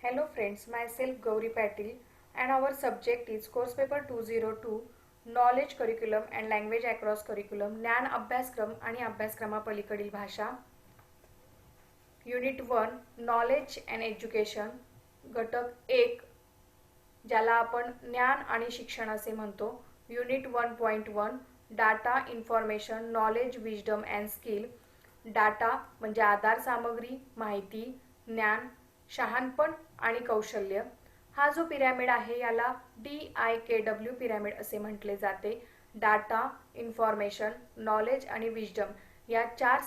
Hello friends, myself Gauri Patil and our subject is course paper 202 Knowledge Curriculum and Language Across Curriculum ज्ञान अभ्यासक्रम आणि अभ्यासक्रमापलीकडील भाषा unit 1 knowledge and education घटक 1 ज्याला आपण ज्ञान आणि शिक्षण असे म्हणतो unit 1.1 data information knowledge wisdom and skill data म्हणजे आधार सामग्री माहिती ज्ञान शहाणपण आणि कौशल्य हा जो पिरॅमिड आहे याला DIKW पिरॅमिड असे म्हटले जाते. डाटा इन्फॉर्मेशन नॉलेज आणि विजडम या चार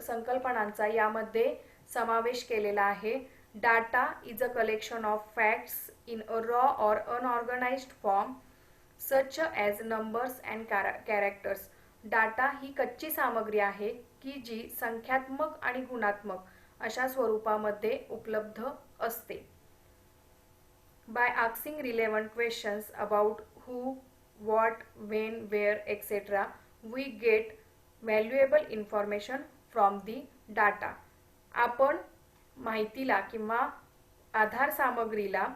संकल्पनांचा यामध्ये समावेश केलेला आहे. Data is a collection of facts in a raw और unorganized form such as numbers and characters. Data ही कच्ची सामग्री आहे की जी संख्यात्मक आणि गुणात्मक अशा स्वरूपामध्ये उपलब्ध असते. By asking relevant questions about who what when where etcetera we get valuable information from the data. आपण माहितीला किंवा आधार सामग्रीला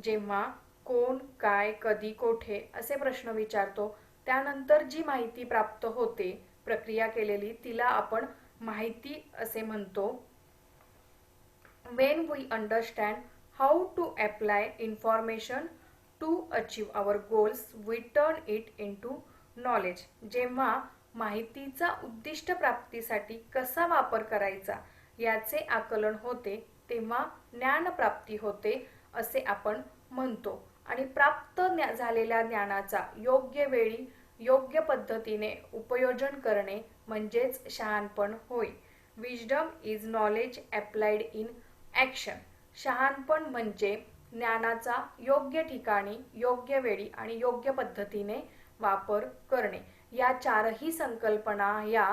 जेव्हा कोण काय कधी कोठे असे प्रश्न विचारतो त्यानंतर जी माहिती प्राप्त होते प्रक्रिया केलेली तिला आपण माहिती असे म्हणतो. When we understand how to apply information to achieve our goals, we turn it into knowledge. जेव्हा माहितीचा उद्दिष्ट प्राप्तीसाठी कसा वापर करायचा याचे आकलन होते तेव्हा ज्ञान प्राप्ती होते असे आपण म्हणतो आणि प्राप्त झालेल्या ज्ञानाचा योग्य वेळी योग्य पद्धतीने उपयोजन करणे म्हणजेच शहाणपण होय. Wisdom is knowledge applied in action. शहाणपण म्हणजे ज्ञानाचा योग्य ठिकाणी योग्य वेळी आणि योग्य पद्धतीने वापर करणे. या चारही संकल्पना या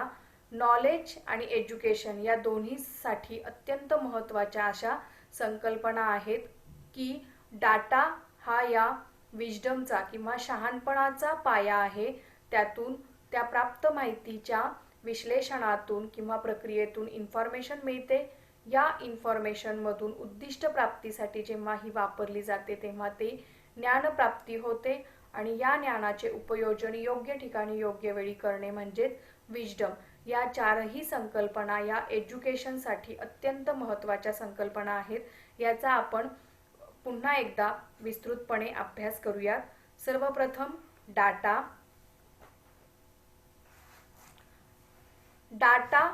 नॉलेज आणि एज्युकेशन या दोन्हीसाठी अत्यंत महत्त्वाच्या अशा संकल्पना आहेत की डाटा हा या विजडमचा किंवा शहाणपणाचा पाया आहे. त्यातून त्या प्राप्त माहितीच्या विश्लेषणातून किंवा प्रक्रियेतून इन्फॉर्मेशन मिळते. या इन्फॉर्मेशनमधून उद्दिष्ट प्राप्तीसाठी जेव्हा ही वापरली जाते तेव्हा ते ज्ञानप्राप्ती होते आणि या ज्ञानाचे उपयोजन योग्य ठिकाणी योग्य वेळी करणे म्हणजेच विजडम. या चारही संकल्पना या एज्युकेशनसाठी अत्यंत महत्त्वाच्या संकल्पना आहेत. याचा आपण पुन्हा एकदा विस्तृतपणे अभ्यास करूयात. सर्वप्रथम डाटा. डाटा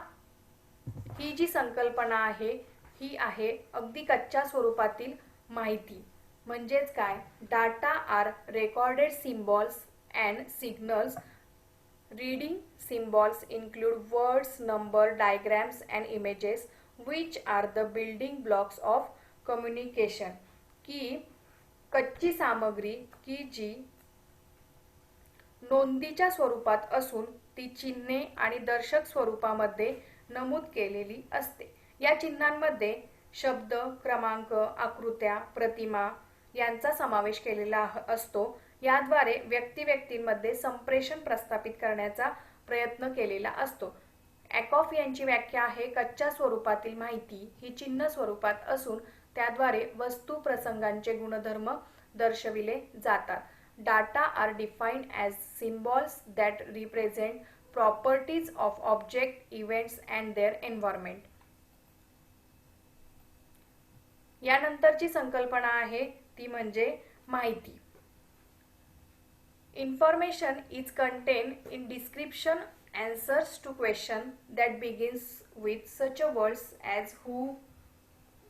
ही जी संकल्पना आहे ही आहे अगदी कच्च्या स्वरूपातील माहिती. म्हणजेच काय data are recorded symbols and signals. Reading symbols include words, number, diagrams and images which are the building blocks of communication. की कच्ची सामग्री की जी नोंदीच्या स्वरूपात असून ती चिन्हे आणि दर्शक स्वरूपामध्ये नमूद केलेली असते. या चिन्हांमध्ये शब्द क्रमांक आकृत्या प्रतिमा यांचा समावेश केलेला असतो. याद्वारे व्यक्तींमध्ये संप्रेषण प्रस्थापित करण्याचा प्रयत्न केलेला असतो. ॲकॉफ यांची व्याख्या आहे कच्च्या स्वरूपातील माहिती ही चिन्ह स्वरूपात असून त्याद्वारे वस्तू प्रसंगांचे गुणधर्म दर्शविले जातात. Data are defined as symbols that represent properties of object events and their environment. यानंतरची संकल्पना आहे ती म्हणजे माहिती. Information is contained in description answers to question that begins with such a words as who,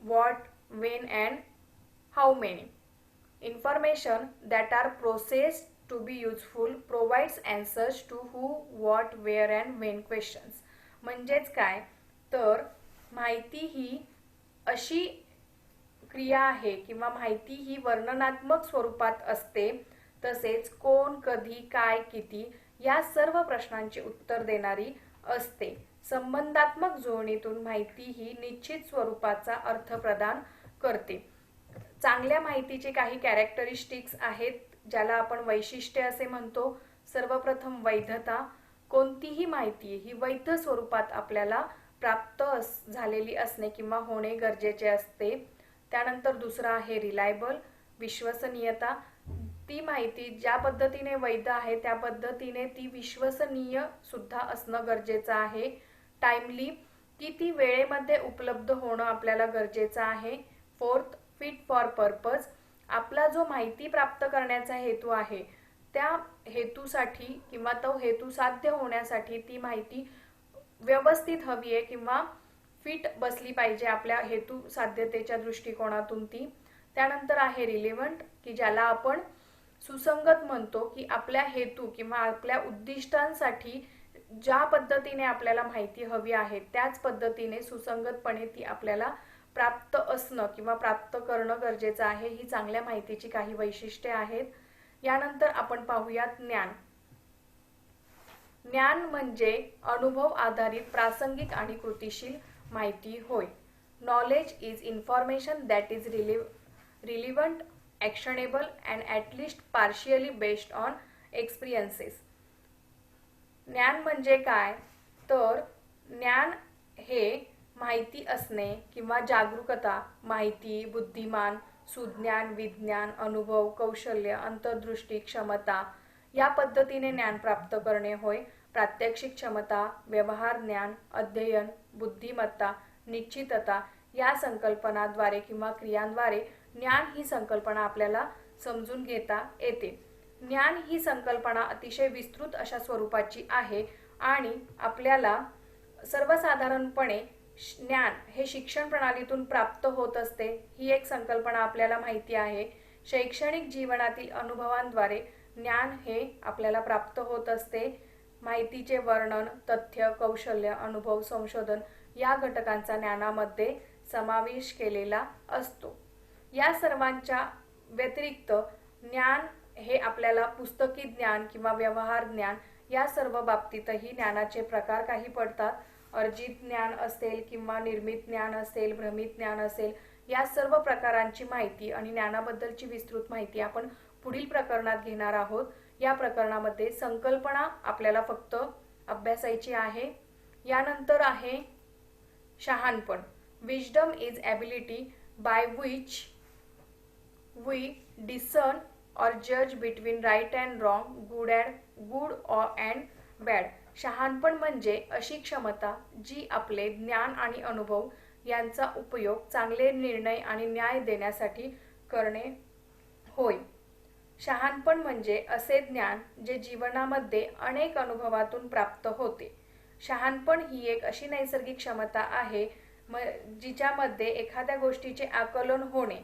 what, when and how many. Information that are processed to be useful provides answers to who, what, where and when questions. म्हणजेच काय तर माहिती ही अशी क्रिया आहे किंवा माहिती ही वर्णनात्मक स्वरूपात असते. तसेच कोण कधी काय किती या सर्व प्रश्नांची उत्तर देणारी असते. संबंधात्मक जोडणीतून माहिती ही निश्चित स्वरूपाचा अर्थ प्रदान करते. चांगल्या माहितीचे काही कॅरेक्टरिस्टिक्स आहेत ज्याला आपण वैशिष्ट्ये असे म्हणतो. सर्वप्रथम वैधता. कोणतीही माहिती ही वैध स्वरूपात आपल्याला प्राप्त झालेली असणे किंवा होणे गरजेचे असते. त्यानंतर दुसरा आहे रिलायबल, विश्वसनीयता. ती माहिती ज्या पद्धतीने वैध आहे त्या पद्धतीने ती विश्वसनीय सुद्धा असणं गरजेचं आहे. टाइमली, की ती वेळेमध्ये उपलब्ध होणं आपल्याला गरजेचं आहे. Fourth, fit for purpose. आपला जो माहिती प्राप्त करण्याचा हेतू आहे त्या हेतूसाठी किंवा तो हेतू साध्य होण्यासाठी ती माहिती व्यवस्थित हवी आहे किंवा फिट बसली पाहिजे आपल्या हेतू साध्यतेच्या दृष्टिकोनातून ती. त्यानंतर आहे रिलेव्हंट, की ज्याला आपण सुसंगत म्हणतो, की आपल्या हेतू किंवा आपल्या उद्दिष्टांसाठी ज्या पद्धतीने आपल्याला माहिती हवी आहे त्याच पद्धतीने सुसंगतपणे ती आपल्याला प्राप्त असणं किंवा प्राप्त करणं गरजेचं आहे. ही चांगल्या माहितीची काही वैशिष्ट्ये आहेत. यानंतर आपण पाहूयात ज्ञान. ज्ञान म्हणजे अनुभव आधारित प्रासंगिक आणि कृतीशील माहिती होय. Knowledge is information that is relevant, actionable and at least partially based on experiences. ज्ञान म्हणजे काय, तर ज्ञान हे माहिती असणे किंवा जागरूकता, माहिती, बुद्धिमान, सुज्ञान, विज्ञान, अनुभव, कौशल्य, अंतर्दृष्टी, क्षमता या पद्धतीने ज्ञान प्राप्त करणे होय. प्रात्यक्षिक क्षमता, व्यवहार ज्ञान, अध्ययन, बुद्धिमत्ता, निश्चितता या संकल्पनाद्वारे किंवा क्रियांद्वारे ज्ञान ही संकल्पना आपल्याला समजून घेता येते. ज्ञान ही संकल्पना अतिशय विस्तृत अशा स्वरूपाची आहे आणि आपल्याला सर्वसाधारणपणे ज्ञान हे शिक्षण प्रणालीतून प्राप्त होत असते. ही एक संकल्पना आपल्याला माहिती आहे. शैक्षणिक जीवनातील अनुभवांद्वारे ज्ञान हे आपल्याला प्राप्त होत असते. माहितीचे वर्णन, तथ्य, कौशल्य, अनुभव, संशोधन या घटकांचा ज्ञानामध्ये समावेश केलेला असतो. या सर्वांच्या व्यतिरिक्त ज्ञान हे आपल्याला पुस्तकी ज्ञान किंवा व्यवहार ज्ञान या सर्व बाबतीतही ज्ञानाचे प्रकार काही पडतात. अर्जित ज्ञान असेल किंवा निर्मित ज्ञान असेल, भ्रमित ज्ञान असेल, या सर्व प्रकारांची माहिती आणि ज्ञानाबद्दलची विस्तृत माहिती आपण पुढील प्रकरणात घेणार आहोत. या प्रकरणामध्ये संकल्पना आपल्याला फक्त अभ्यासायची आहे. यानंतर आहे शहाणपण. Wisdom is ability by which we discern or judge between right and wrong, good and bad. शहाणपण म्हणजे अशी क्षमता जी आपले ज्ञान आणि अनुभव यांचा उपयोग चांगले निर्णय आणि न्याय देण्यासाठी करणे होय. शहाणपण म्हणजे असे ज्ञान जे जीवनामध्ये अनेक अनुभवातून प्राप्त होते. शहाणपण ही एक अशी नैसर्गिक क्षमता आहे जिच्यामध्ये एखाद्या गोष्टीचे आकलन होणे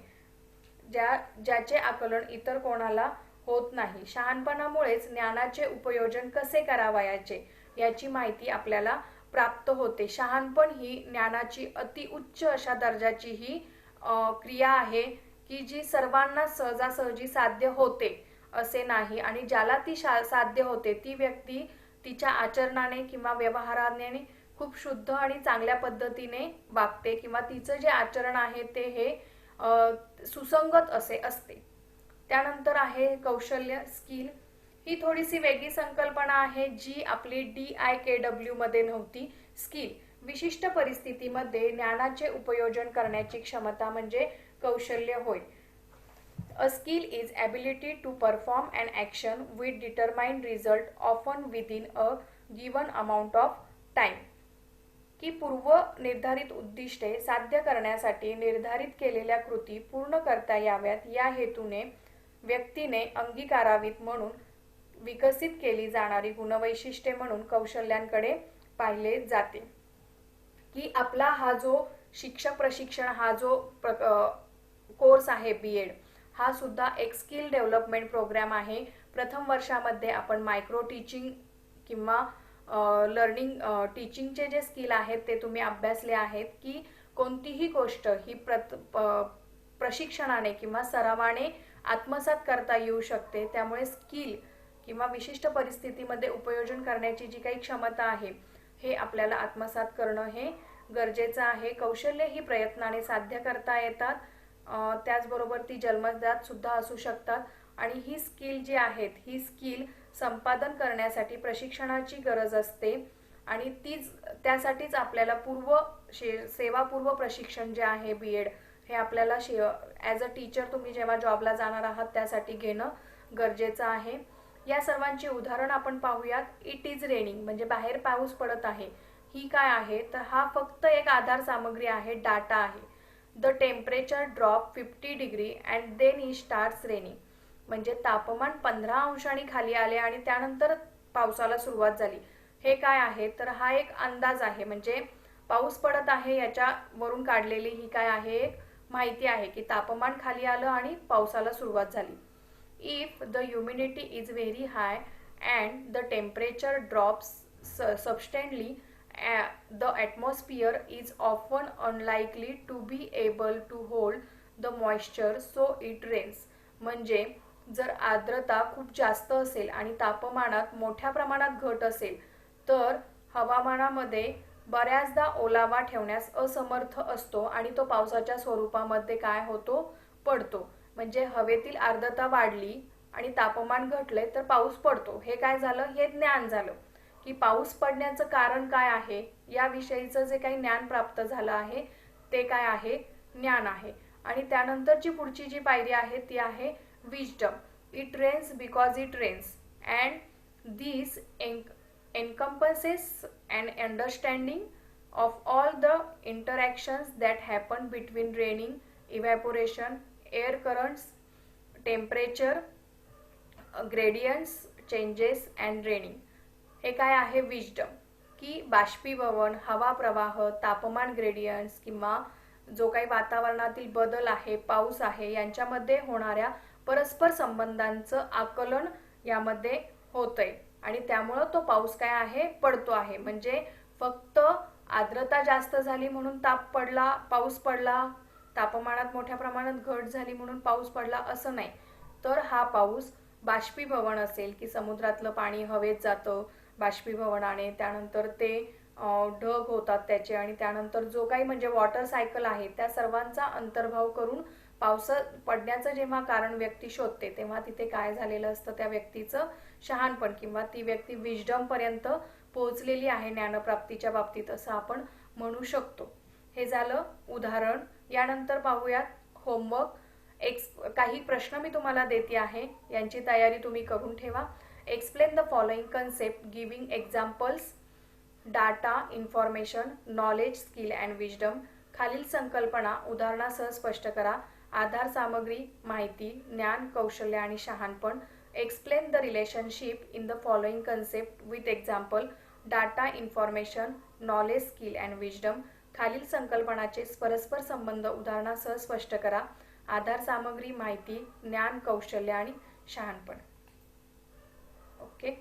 ज्याचे आकलन इतर कोणाला होत नाही. शहाणपणामुळेच ज्ञानाचे उपयोजन कसे करावयाचे याची माहिती आपल्याला प्राप्त होते. शहाणपण ही ज्ञानाची अति उच्च अशा दर्जाची ही क्रिया आहे की जी सर्वांना सहजासहजी साध्य होते असे नाही आणि ज्याला ती साध्य होते ती व्यक्ती तिच्या आचरणाने किंवा व्यवहाराने खूप शुद्ध आणि चांगल्या पद्धतीने वागते किंवा तिचं जे आचरण आहे ते हे सुसंगत असे असते. त्यानंतर आहे कौशल्य, स्किल. ही थोडीशी वेगळी संकल्पना आहे जी आपली DIKW मध्ये नव्हती. स्किल विशिष्ट परिस्थितीमध्ये ज्ञानाचे उपयोजन करण्याची क्षमता म्हणजे कौशल्य होय. A skill is ability to perform an action with determined result often within a given amount of time. की पूर्व निर्धारित उद्दिष्टे साध्य करण्यासाठी निर्धारित केलेल्या कृती पूर्ण करता याव्यात या हेतूने व्यक्तीने अंगीकारावीत म्हणून विकसित केली जाणारी गुणवैशिष्ट्ये म्हणून कौशल्यांकडे पाहिले जाते. की आपला हा जो शिक्षक प्रशिक्षण हा जो कोर्स आहे BEd हा सुद्धा एक स्किल डेव्हलपमेंट प्रोग्राम आहे. प्रथम वर्षामध्ये आपण मायक्रो टीचिंग किंवा लर्निंग टीचिंगचे जे स्किल आहेत ते तुम्ही अभ्यासले आहेत की कोणतीही गोष्ट ही प्रशिक्षणाने किंवा सरावाने आत्मसात करता येऊ शकते. त्यामुळे स्किल किंवा विशिष्ट परिस्थितीमध्ये उपयोजन करण्याची जी काही क्षमता आहे हे आपल्याला आत्मसात करणं हे गरजेचं आहे. कौशल्य ही प्रयत्नाने साध्य करता येतात, त्याचबरोबर ती जन्मजात सुद्धा असू शकतात आणि ही स्किल जी आहेत ही स्किल संपादन करण्यासाठी प्रशिक्षणाची गरज असते आणि त्यासाठीच आपल्याला सेवापूर्व प्रशिक्षण जे आहे BEd हे आपल्याला ॲज अ टीचर तुम्ही जेव्हा जॉबला जाणार आहात त्यासाठी घेणं गरजेचं आहे. या सर्वांची उदाहरण आपण पाहूयात. इट इज रेनिंग म्हणजे बाहेर पाऊस पडत आहे. ही काय आहे तर हा फक्त एक आधार सामग्री आहे, डाटा आहे. The temperature drop 50 degree and then it starts raining म्हणजे तापमान 15 अंशांनी खाली आले आणि त्यानंतर पावसाला सुरुवात झाली. हे काय आहे तर हा एक अंदाज आहे, म्हणजे पाऊस पडत आहे याच्यावरून काढलेली ही काय आहे, एक माहिती आहे की तापमान खाली आलं आणि पावसाला सुरुवात झाली. If the humidity is very high and the temperature drops substantially the atmosphere is often unlikely to be able to hold the moisture so it rains. म्हणजे जर आर्द्रता खूप जास्त असेल आणि तापमानात मोठ्या प्रमाणात घट असेल तर हवामानामध्ये बऱ्याचदा ओलावा ठेवण्यास असमर्थ असतो आणि तो पावसाच्या स्वरूपामध्ये काय होतो, पडतो. म्हणजे हवेतील आर्द्रता वाढली आणि तापमान घटले तर पाऊस पडतो. हे काय झालं, हे ज्ञान झालं की पाऊस पडण्याचं कारण काय आहे याविषयीचं जे काही ज्ञान प्राप्त झालं आहे ते काय आहे, ज्ञान आहे. आणि त्यानंतरची पुढची जी पायरी आहे ती आहे wisdom. It rains because it rains and this encompasses an understanding of all the interactions that happen between raining, evaporation, air currents, temperature gradients changes and raining. हे काय आहे विजडम, की बाष्पीभवन, हवा प्रवाह, तापमान ग्रेडियंट्स किंवा जो काही वातावरणातील बदल आहे, पाऊस आहे यांच्यामध्ये होणाऱ्या परस्पर संबंधांचं आकलन यामध्ये होतंय आणि त्यामुळं तो पाऊस काय आहे, पडतो आहे. म्हणजे फक्त आर्द्रता जास्त झाली म्हणून पाऊस पडला, तापमानात मोठ्या प्रमाणात घट झाली म्हणून पाऊस पडला असं नाही. तर हा पाऊस बाष्पीभवन असेल की समुद्रातलं पाणी हवेत जातं बाष्पीभवनाने, त्यानंतर ते ढग होतात त्याचे आणि त्यानंतर जो काही म्हणजे वॉटर सायकल आहे त्या सर्वांचा अंतर्भाव करून पाऊस पडण्याचं जेव्हा कारण व्यक्ती शोधते तेव्हा तिथे काय झालेलं असतं, त्या व्यक्तीचं शहाणपण किंवा ती व्यक्ती विजडम पर्यंत पोहोचलेली आहे ज्ञानप्राप्तीच्या बाबतीत असं आपण म्हणू शकतो. हे झालं उदाहरण. यानंतर पाहूयात होमवर्क. काही प्रश्न मी तुम्हाला देते आहे, यांची तयारी तुम्ही करून ठेवा. Explain the following concept giving examples. Data, information, knowledge, skill and wisdom. खालील संकल्पना उदाहरणासह स्पष्ट करा. आधार सामग्री, माहिती, ज्ञान, कौशल्य आणि शहाणपण. Explain the relationship in the following concept with example. Data, information, knowledge, skill and wisdom. खालील संकल्पनाचे परस्पर संबंध उदाहरणासह स्पष्ट करा. आधार सामग्री, माहिती, ज्ञान, कौशल्य आणि शहाणपण. ओके.